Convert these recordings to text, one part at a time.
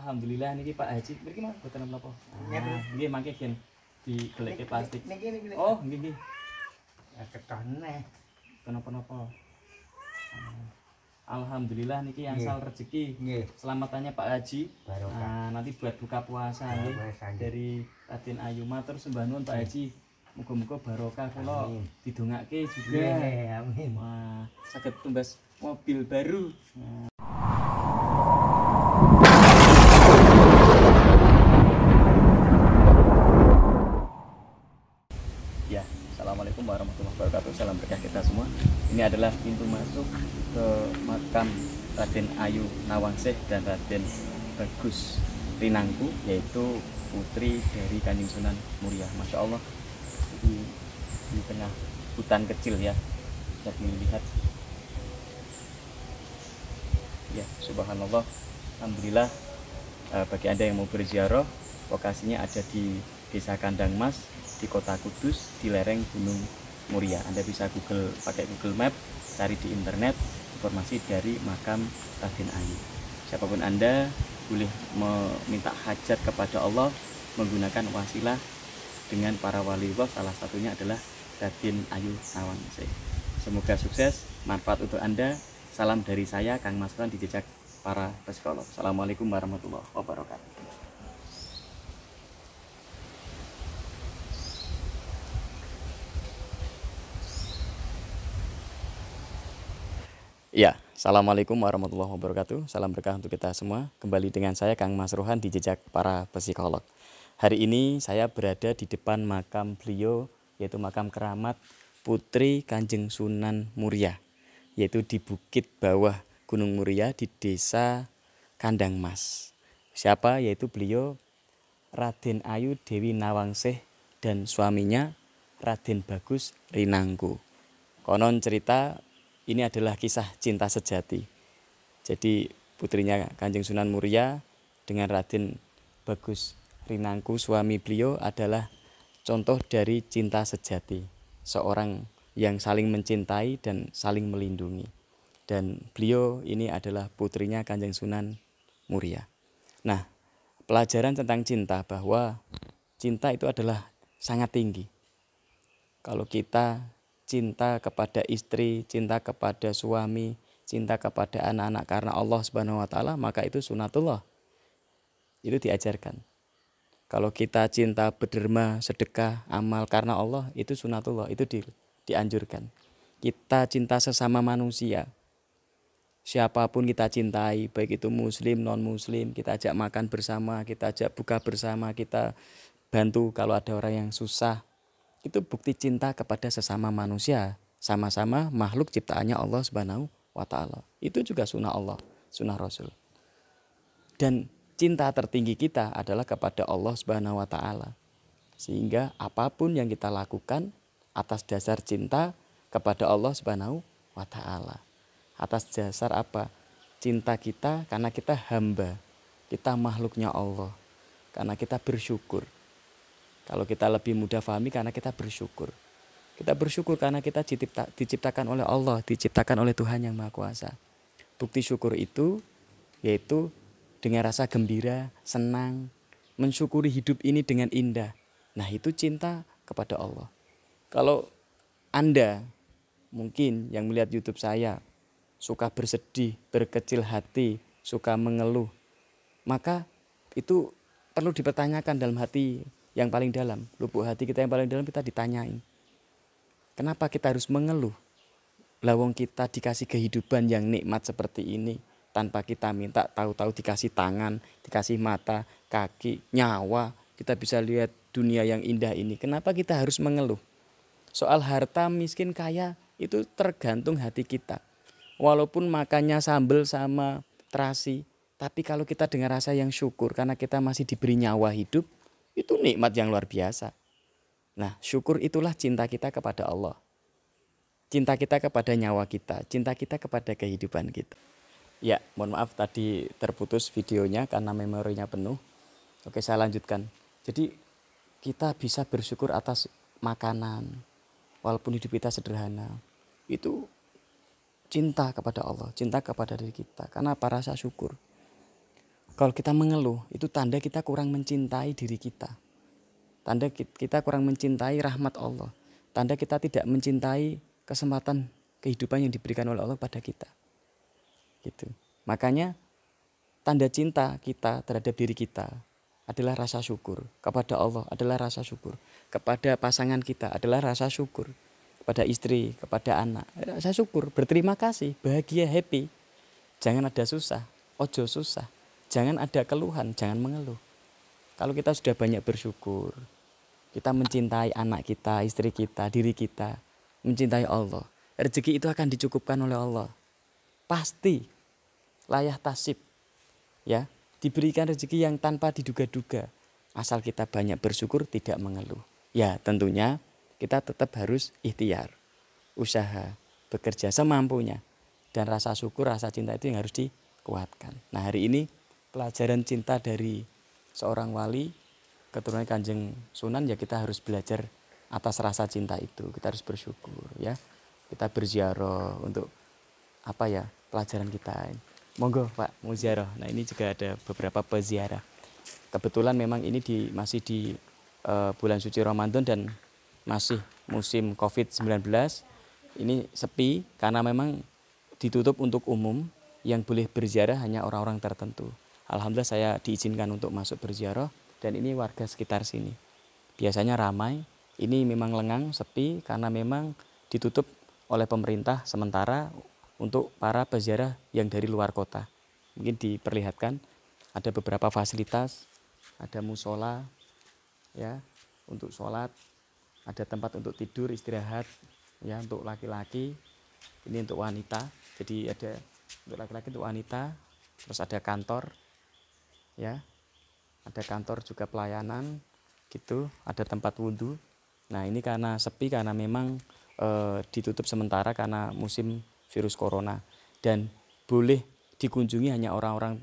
Alhamdulillah niki Pak Haji. Mriki mah boten napa. Nggih mangke gen digelekke plastik. Niki. Oh, nggih. Ketone. Kenapa-napa. Alhamdulillah niki angsal rezeki. Nggih. Selamat Pak Haji. Barokah. Nanti buat buka puasa nggih. Dari Raden Ayu matur sembah nuwun Pak Haji. Muga-muga barokah kula didongake juga. Amin. Wah, saged tumbas mobil baru. Ya, assalamualaikum warahmatullahi wabarakatuh. Salam berkah kita semua. Ini adalah pintu masuk ke makam Raden Ayu Nawangsih dan Raden Bagus Rinangku, yaitu putri dari Kanjeng Sunan Muria. Masya Allah, di tengah hutan kecil ya, bisa dilihat. Ya, subhanallah, alhamdulillah. Bagi Anda yang mau berziarah, lokasinya ada di Desa Kandang Mas, di Kota Kudus, di lereng Gunung Muria. Anda bisa pakai Google Map, cari di internet informasi dari makam Raden Ayu. Siapapun Anda boleh meminta hajat kepada Allah menggunakan wasilah dengan para waliullah, salah satunya adalah Raden Ayu Nawangsih. Semoga sukses, manfaat untuk Anda. Salam dari saya, Kang Masron, di jejak para psikolog. Assalamualaikum warahmatullahi wabarakatuh. Ya, assalamualaikum warahmatullahi wabarakatuh. Salam berkah untuk kita semua. Kembali dengan saya, Kang Mas Rohan, di jejak para psikolog. Hari ini saya berada di depan makam beliau, yaitu makam keramat Putri Kanjeng Sunan Muria, yaitu di bukit bawah Gunung Muria di Desa Kandang Mas. Siapa? Yaitu beliau Raden Ayu Dewi Nawangsih dan suaminya Raden Bagus Rinangku. Konon cerita ini adalah kisah cinta sejati. Jadi putrinya Kanjeng Sunan Muria dengan Raden Bagus Rinangku, suami beliau, adalah contoh dari cinta sejati. Seorang yang saling mencintai dan saling melindungi. Dan beliau ini adalah putrinya Kanjeng Sunan Muria. Nah, pelajaran tentang cinta, bahwa cinta itu adalah sangat tinggi. Kalau kita cinta kepada istri, cinta kepada suami, cinta kepada anak-anak karena Allah Subhanahu wa taala, maka itu sunatullah. Itu diajarkan. Kalau kita cinta berderma, sedekah, amal karena Allah, itu sunatullah, itu dianjurkan. Kita cinta sesama manusia, siapapun kita cintai, baik itu muslim, non muslim, kita ajak makan bersama, kita ajak buka bersama, kita bantu kalau ada orang yang susah. Itu bukti cinta kepada sesama manusia, sama-sama makhluk ciptaannya Allah Subhanahu wa taala. Itu juga sunnah Allah, sunnah Rasul. Dan cinta tertinggi kita adalah kepada Allah Subhanahu wa taala. Sehingga apapun yang kita lakukan atas dasar cinta kepada Allah Subhanahu wa taala. Atas dasar apa? Cinta kita karena kita hamba, kita makhluknya Allah, karena kita bersyukur. Kalau kita lebih mudah pahami, karena kita bersyukur. Kita bersyukur karena kita diciptakan oleh Allah, diciptakan oleh Tuhan Yang Maha Kuasa. Bukti syukur itu yaitu dengan rasa gembira, senang, mensyukuri hidup ini dengan indah. Nah, itu cinta kepada Allah. Kalau Anda mungkin yang melihat YouTube saya suka bersedih, berkecil hati, suka mengeluh, maka itu perlu dipertanyakan dalam hati yang paling dalam, lubuk hati kita yang paling dalam. Kita ditanyain, kenapa kita harus mengeluh? Lawang kita dikasih kehidupan yang nikmat seperti ini, tanpa kita minta, tahu-tahu dikasih tangan, dikasih mata, kaki, nyawa, kita bisa lihat dunia yang indah ini. Kenapa kita harus mengeluh? Soal harta, miskin, kaya, itu tergantung hati kita. Walaupun makannya sambal sama terasi, tapi kalau kita dengan rasa yang syukur karena kita masih diberi nyawa hidup, itu nikmat yang luar biasa. Nah, syukur itulah cinta kita kepada Allah. Cinta kita kepada nyawa kita, cinta kita kepada kehidupan kita. Ya, mohon maaf tadi terputus videonya karena memorinya penuh. Oke, saya lanjutkan. Jadi kita bisa bersyukur atas makanan, walaupun hidup kita sederhana. Itu cinta kepada Allah, cinta kepada diri kita. Karena apa? Rasa syukur. Kalau kita mengeluh, itu tanda kita kurang mencintai diri kita. Tanda kita kurang mencintai rahmat Allah. Tanda kita tidak mencintai kesempatan kehidupan yang diberikan oleh Allah pada kita. Gitu. Makanya tanda cinta kita terhadap diri kita adalah rasa syukur. Kepada Allah adalah rasa syukur. Kepada pasangan kita adalah rasa syukur. Kepada istri, kepada anak, rasa syukur, berterima kasih, bahagia, happy. Jangan ada susah, ojo susah. Jangan ada keluhan, jangan mengeluh. Kalau kita sudah banyak bersyukur, kita mencintai anak kita, istri kita, diri kita, mencintai Allah, rezeki itu akan dicukupkan oleh Allah. Pasti layah tasib, ya, diberikan rezeki yang tanpa diduga-duga. Asal kita banyak bersyukur, tidak mengeluh. Ya, tentunya kita tetap harus ikhtiar, usaha, bekerja semampunya. Dan rasa syukur, rasa cinta itu yang harus dikuatkan. Nah, hari ini pelajaran cinta dari seorang wali keturunan Kanjeng Sunan, ya kita harus belajar atas rasa cinta itu. Kita harus bersyukur, ya. Kita berziarah untuk apa ya, pelajaran kita. Monggo Pak, mau ziarah. Nah, ini juga ada beberapa peziarah. Kebetulan memang ini masih di bulan suci Ramadan dan masih musim COVID-19. Ini sepi karena memang ditutup untuk umum. Yang boleh berziarah hanya orang-orang tertentu. Alhamdulillah saya diizinkan untuk masuk berziarah dan ini warga sekitar sini. Biasanya ramai, ini memang lengang, sepi karena memang ditutup oleh pemerintah sementara untuk para peziarah yang dari luar kota. Mungkin diperlihatkan ada beberapa fasilitas, ada musola, ya, untuk sholat, ada tempat untuk tidur, istirahat, ya, untuk laki-laki, ini untuk wanita. Jadi ada untuk laki-laki, untuk wanita, terus ada kantor, ya, ada kantor juga pelayanan, gitu, ada tempat wudhu. Nah, ini karena sepi karena memang ditutup sementara karena musim virus corona dan boleh dikunjungi hanya orang-orang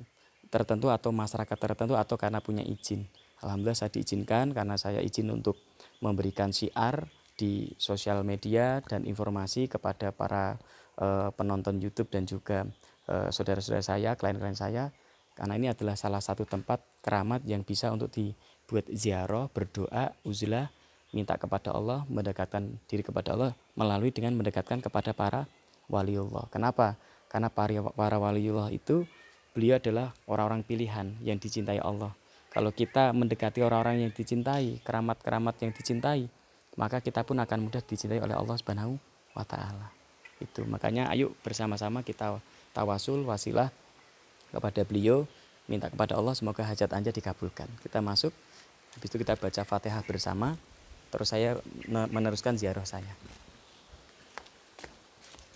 tertentu atau masyarakat tertentu atau karena punya izin. Alhamdulillah saya diizinkan karena saya izin untuk memberikan syiar di sosial media dan informasi kepada para penonton YouTube dan juga saudara-saudara saya, klien-klien saya, karena ini adalah salah satu tempat keramat yang bisa untuk dibuat ziarah, berdoa, uzlah, minta kepada Allah, mendekatkan diri kepada Allah melalui dengan mendekatkan kepada para waliullah. Kenapa? Karena para waliullah itu beliau adalah orang-orang pilihan yang dicintai Allah. Kalau kita mendekati orang-orang yang dicintai, keramat-keramat yang dicintai, maka kita pun akan mudah dicintai oleh Allah Subhanahu wa taala. Itu makanya ayo bersama-sama kita tawasul, wasilah kepada beliau, minta kepada Allah semoga hajat Anda dikabulkan. Kita masuk, habis itu kita baca Fatihah bersama, terus saya meneruskan ziarah saya.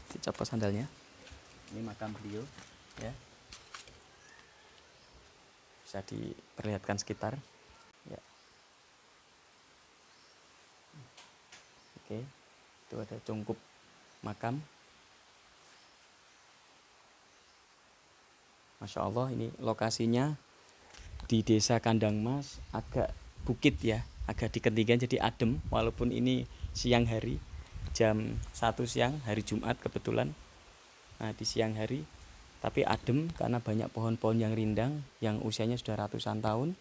Dicopot sandalnya. Ini makam beliau, ya. Bisa diperlihatkan sekitar, ya. Oke, itu ada cungkup makam. Masya Allah, ini lokasinya di desa Kandang Mas, agak bukit ya, agak di ketinggian jadi adem walaupun ini siang hari, jam 1 siang, hari Jumat kebetulan. Nah, di siang hari tapi adem karena banyak pohon-pohon yang rindang yang usianya sudah ratusan tahun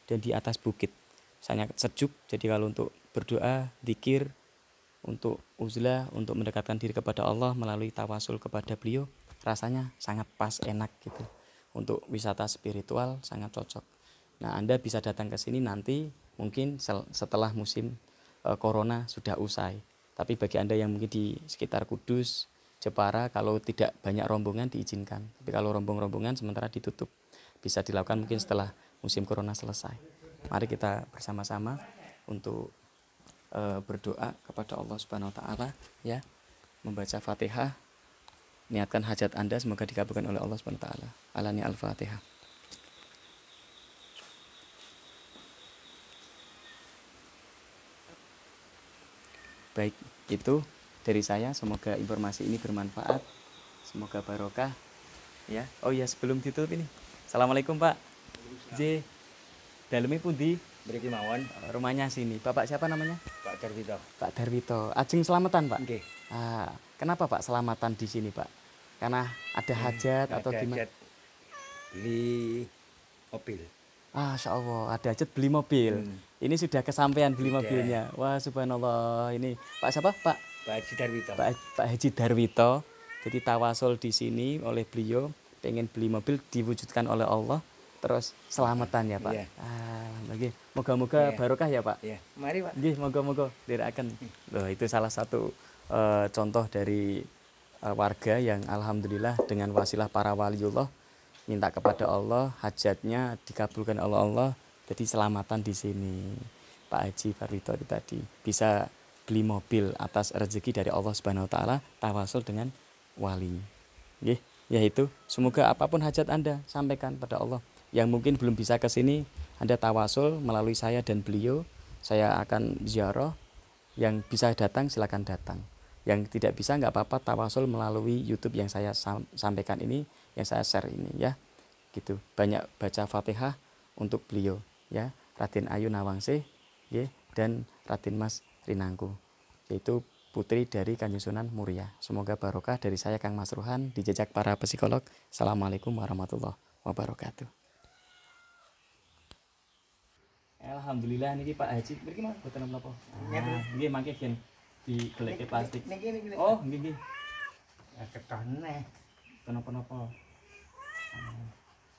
dan di atas bukit. Sangat sejuk, jadi kalau untuk berdoa, zikir, untuk uzlah, untuk mendekatkan diri kepada Allah melalui tawasul kepada beliau, rasanya sangat pas, enak gitu. Untuk wisata spiritual sangat cocok. Nah, Anda bisa datang ke sini nanti mungkin setelah musim corona sudah usai. Tapi bagi Anda yang mungkin di sekitar Kudus, Jepara, kalau tidak banyak rombongan diizinkan. Tapi kalau rombongan sementara ditutup. Bisa dilakukan mungkin setelah musim corona selesai. Mari kita bersama-sama untuk berdoa kepada Allah Subhanahu wa taala, ya. Membaca Fatihah, niatkan hajat Anda semoga dikabulkan oleh Allah Subhanahu wa taala. Alani Al-Fatihah. Baik, itu dari saya, semoga informasi ini bermanfaat, semoga barokah, ya. Oh iya, sebelum ditutup ini, assalamualaikum Pak. J, dalamnya pundi? Mriki mawon Rumahnya sini. Bapak siapa namanya? Pak Darwito. Pak Darwito. Ajeng selamatan Pak. Nggih. Kenapa Pak selamatan di sini Pak? Karena ada hajat atau Ada gimana? hajat beli mobil. Masya Allah, ada hajat beli mobil. Ini sudah kesampaian beli mobilnya. Wah, subhanallah. Ini Pak siapa? Pak Pak Haji Darwito. Pak Haji Darwito. Jadi tawasul di sini oleh beliau, pengen beli mobil diwujudkan oleh Allah. Terus selamatan ya Pak. Iya. Lagi. Moga-moga barokah ya Pak. Iya, mari Pak. Nggih, moga-moga dirakan. Loh, itu salah satu contoh dari warga yang alhamdulillah dengan wasilah para waliullah minta kepada Allah hajatnya dikabulkan oleh Allah, jadi selamatan di sini. Pak Haji Darwito tadi bisa beli mobil atas rezeki dari Allah Subhanahu wa taala, tawasul dengan wali. Nggih, yaitu semoga apapun hajat Anda sampaikan pada Allah. Yang mungkin belum bisa ke sini, Anda tawasul melalui saya dan beliau. Saya akan ziarah. Yang bisa datang silakan datang. Yang tidak bisa nggak apa-apa, tawasul melalui YouTube yang saya sampaikan ini, yang saya share ini ya. Gitu. Banyak baca Fatihah untuk beliau ya. Raden Ayu Nawangsih ya, dan Raden Mas Rinangku. Yaitu putri dari Kanjeng Sunan Muria. Semoga barokah dari saya Kang Masruhan di jejak para psikolog. Assalamualaikum warahmatullahi wabarakatuh. Alhamdulillah niki Pak Haji. Mriki mah boten napa. Nggih mangke gen digeleke plastik. Niki. Oh, nggih nggih. Ya ketone. Kenapa-napa.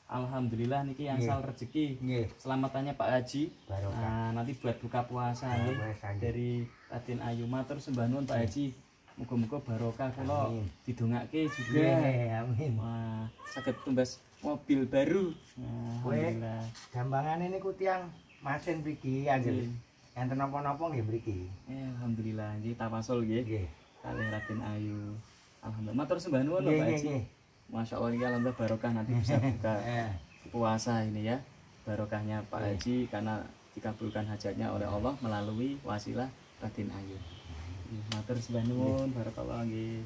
Alhamdulillah niki angsal rezeki. Nggih. Selamatannya Pak Haji. Barokah. Nanti buat buka puasa nggih dari Raden Ayu matur sembah nuwun Pak Haji. Muga-muga barokah kula didongake juga. Amin. Wah, saged tumbas mobil baru. Alhamdulillah. Gambangan ini ku tiang masin mriki anggere. Enten napa-napa nggih mriki. Alhamdulillah nggih tawasul nggih. Nggih. Kalih Raden Ayu. Alhamdulillah matur sembah nuwun lho Pak Haji. Masya Allah ini alhamdulillah barokah nanti bisa buka puasa ini ya. Barokahnya Pak Haji karena dikabulkan hajatnya oleh Allah melalui wasilah Raden Ayu. Matur sembah nuwun barakallahu nggih.